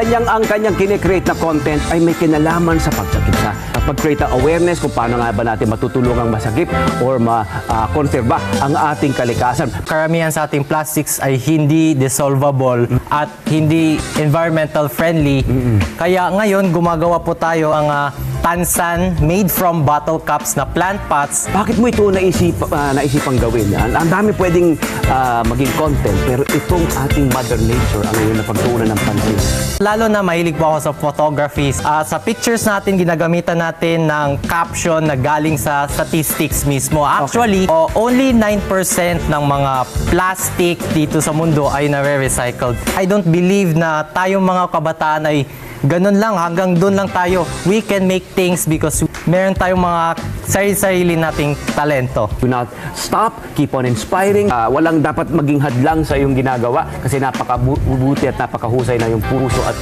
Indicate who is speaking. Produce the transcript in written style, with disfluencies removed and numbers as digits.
Speaker 1: Ang kanyang kine-create na content ay may kinalaman sa pagsakip sa pag-create ng awareness kung paano nga ba natin matutulungang masakip or ma-conserba ang ating kalikasan.
Speaker 2: Karamihan sa ating plastics ay hindi dissolvable at hindi environmental friendly. Kaya ngayon gumagawa po tayo ang Tansan made from bottle caps na plant pots.
Speaker 1: Bakit mo ito naisipang gawin? Ang dami pwedeng maging content, pero itong ating Mother Nature ang ngayon na pagtuunan ng pansin.
Speaker 2: Lalo na mahilig po ako sa photography. Sa pictures natin, ginagamitan natin ng caption na galing sa statistics mismo. Actually, only 9% ng mga plastic dito sa mundo ay nare-recycled. I don't believe na tayong mga kabataan ay ganun lang, hanggang doon lang tayo. We can make things because meron tayong mga sarili-sarili nating talento.
Speaker 1: Do not stop, keep on inspiring. Walang dapat maging hadlang sa iyong ginagawa kasi napakabuti at napakahusay na yung puso at